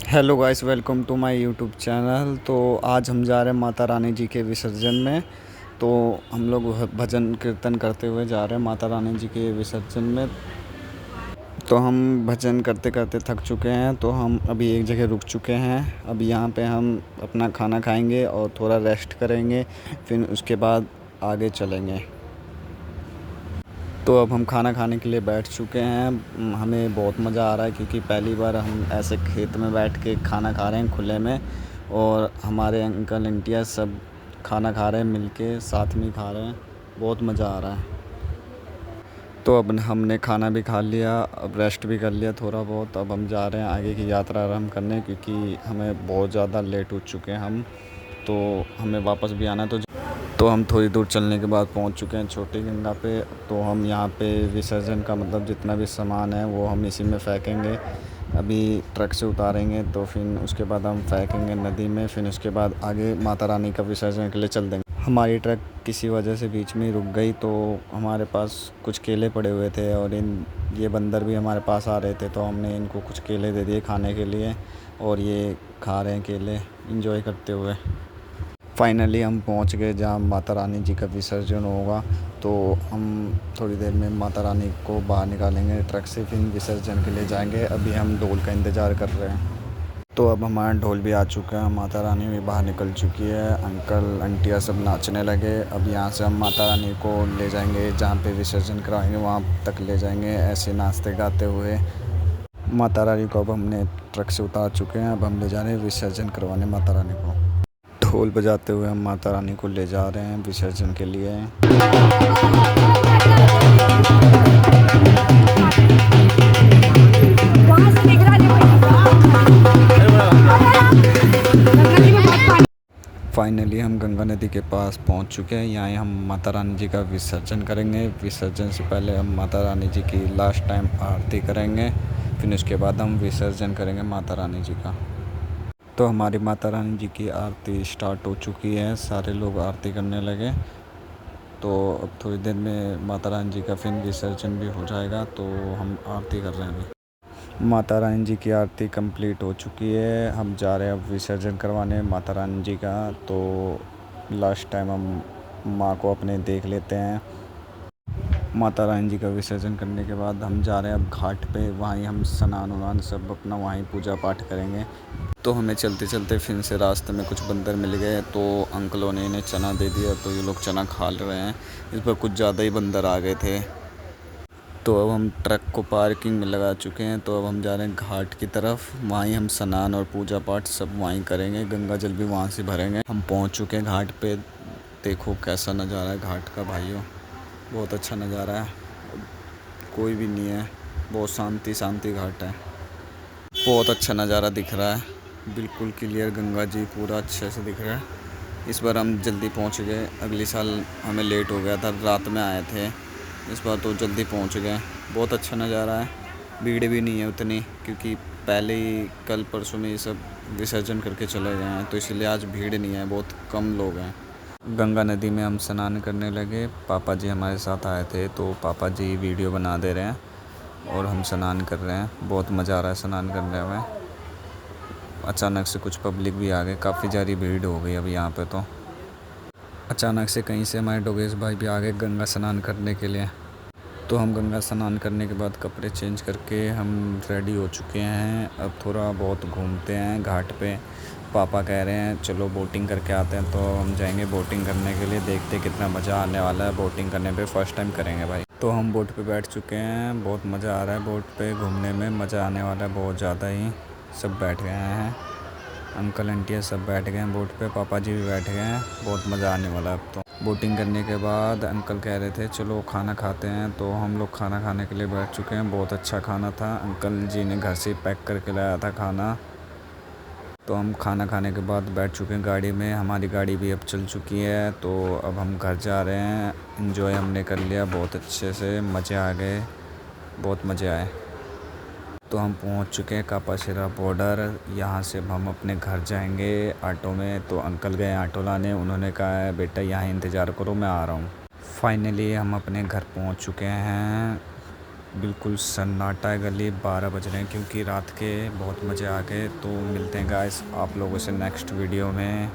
Hello guys, welcome to my YouTube channel. तो आज हम जा रहे हैं माता रानी जी के विसर्जन में। तो हम लोग भजन कीर्तन करते हुए जा रहे हैं माता रानी जी के विसर्जन में। तो हम भजन करते करते थक चुके हैं, तो हम अभी एक जगह रुक चुके हैं। अभी यहाँ पे हम अपना खाना खाएंगे और थोड़ा रेस्ट करेंगे, फिर उसके बाद आगे चलेंगे। तो अब हम खाना खाने के लिए बैठ चुके हैं। हमें बहुत मज़ा आ रहा है क्योंकि पहली बार हम ऐसे खेत में बैठ के खाना खा रहे हैं खुले में, और हमारे अंकल आंटियाँ सब खाना खा रहे हैं, मिलके साथ में खा रहे हैं। बहुत मज़ा आ रहा है। तो अब हमने खाना भी खा लिया, अब रेस्ट भी कर लिया थोड़ा बहुत। अब हम जा रहे हैं आगे की यात्रा आरम्भ करने, क्योंकि हमें बहुत ज़्यादा लेट हो चुके हैं हम। तो हमें वापस भी आना है। तो हम थोड़ी दूर चलने के बाद पहुंच चुके हैं छोटी गंगा पे। तो हम यहाँ पे विसर्जन का मतलब जितना भी सामान है वो हम इसी में फेंकेंगे। अभी ट्रक से उतारेंगे, तो फिर उसके बाद हम फेंकेंगे नदी में। फिर उसके बाद आगे माता रानी का विसर्जन के लिए चल देंगे। हमारी ट्रक किसी वजह से बीच में ही रुक गई, तो हमारे पास कुछ केले पड़े हुए थे और ये बंदर भी हमारे पास आ रहे थे, तो हमने इनको कुछ केले दे दिए खाने के लिए, और ये खा रहे हैं केले इंजॉय करते हुए। फाइनली हम पहुंच गए जहां माता रानी जी का विसर्जन होगा। तो हम थोड़ी देर में माता रानी को बाहर निकालेंगे ट्रक से, फिर विसर्जन के लिए जाएंगे। अभी हम ढोल का इंतज़ार कर रहे हैं। तो अब हमारा ढोल भी आ चुका है, माता रानी भी बाहर निकल चुकी है, अंकल आंटियाँ सब नाचने लगे। अब यहाँ से हम माता रानी को ले जाएंगे जहाँ पे विसर्जन करवाएंगे, वहाँ तक ले जाएंगे ऐसे नाचते गाते हुए। माता रानी को अब हमने ट्रक से उतार चुके हैं, अब हम ले जा रहे हैं विसर्जन करवाने माता रानी को। ढोल बजाते हुए हम माता रानी को ले जा रहे हैं विसर्जन के लिए। फाइनली हम गंगा नदी के पास पहुंच चुके हैं। यहाँ हम माता रानी जी का विसर्जन करेंगे। विसर्जन से पहले हम माता रानी जी की लास्ट टाइम आरती करेंगे, फिर उसके बाद हम विसर्जन करेंगे माता रानी जी का। तो हमारी माता रानी जी की आरती स्टार्ट हो चुकी है, सारे लोग आरती करने लगे। तो अब थोड़ी देर में माता रानी जी का फिर विसर्जन भी हो जाएगा, तो हम आरती कर रहे हैं अभी। माता रानी जी की आरती कंप्लीट हो चुकी है, हम जा रहे हैं अब विसर्जन करवाने माता रानी जी का। तो लास्ट टाइम हम माँ को अपने देख लेते हैं। माता रानी जी का विसर्जन करने के बाद हम जा रहे हैं अब घाट पे, वहीं हम स्नान उनान सब अपना वहीं पूजा पाठ करेंगे। तो हमें चलते चलते फिर से रास्ते में कुछ बंदर मिल गए, तो अंकलों ने इन्हें चना दे दिया, तो ये लोग चना खा रहे हैं। इस पर कुछ ज़्यादा ही बंदर आ गए थे। तो अब हम ट्रक को पार्किंग में लगा चुके हैं, तो अब हम जा रहे हैं घाट की तरफ। वहीं हम स्नान और पूजा पाठ सब वहीं करेंगे, गंगा जल भी वहाँ से भरेंगे। हम पहुँच चुके हैं घाट पे। देखो कैसा नज़ारा है घाट का भाइयों, बहुत अच्छा नज़ारा है। कोई भी नहीं है, बहुत शांति शांति घाट है। बहुत अच्छा नज़ारा दिख रहा है, बिल्कुल क्लियर गंगा जी पूरा अच्छे से दिख रहा है। इस बार हम जल्दी पहुंच गए, अगले साल हमें लेट हो गया था, रात में आए थे। इस बार तो जल्दी पहुंच गए। बहुत अच्छा नज़ारा है, भीड़ भी नहीं है उतनी, क्योंकि पहले ही कल परसों में ये सब विसर्जन करके चले गए हैं, तो इसलिए आज भीड़ नहीं है, बहुत कम लोग हैं। गंगा नदी में हम स्नान करने लगे। पापा जी हमारे साथ आए थे, तो पापा जी वीडियो बना दे रहे हैं और हम स्नान कर रहे हैं। बहुत मज़ा आ रहा है स्नान करने में। अचानक से कुछ पब्लिक भी आ गए, काफ़ी ज़्यादा भीड़ हो गई अभी यहाँ पे। तो अचानक से कहीं से हमारे डोगेश भाई भी आ गए गंगा स्नान करने के लिए। तो हम गंगा स्नान करने के बाद कपड़े चेंज करके हम रेडी हो चुके हैं। अब थोड़ा बहुत घूमते हैं घाट पे। पापा कह रहे हैं चलो बोटिंग करके आते हैं, तो हम जाएंगे बोटिंग करने के लिए। देखते कितना मज़ा आने वाला है बोटिंग करने पे, फ़र्स्ट टाइम करेंगे भाई। तो हम बोट पे बैठ चुके हैं, बहुत मज़ा आ रहा है बोट पे घूमने में, मज़ा आने वाला है बहुत ज़्यादा ही। सब बैठ गए हैं, अंकल आंटियाँ सब बैठ गए हैं बोट पे, पापा जी भी बैठ गए हैं। बहुत मज़ा आने वाला है अब तो। बोटिंग करने के बाद अंकल कह रहे थे चलो खाना खाते हैं, तो हम लोग खाना खाने के लिए बैठ चुके हैं। बहुत अच्छा खाना था, अंकल जी ने घर से पैक करके लाया था खाना। तो हम खाना खाने के बाद बैठ चुके हैं गाड़ी में, हमारी गाड़ी भी अब चल चुकी है। तो अब हम घर जा रहे हैं। एंजॉय हमने कर लिया बहुत अच्छे से, मज़े आ गए, बहुत मज़े आए। तो हम पहुंच चुके हैं कापाशिरा बॉर्डर। यहाँ से हम अपने घर जाएंगे ऑटो में। तो अंकल गए ऑटो लाने, उन्होंने कहा है बेटा यहाँ इंतज़ार करो मैं आ रहा हूँ। फाइनली हम अपने घर पहुँच चुके हैं। बिल्कुल सन्नाटा है गली, 12 बज रहे हैं क्योंकि रात के बहुत मज़े आ गए। तो मिलते हैं गाइस आप लोगों से नेक्स्ट वीडियो में।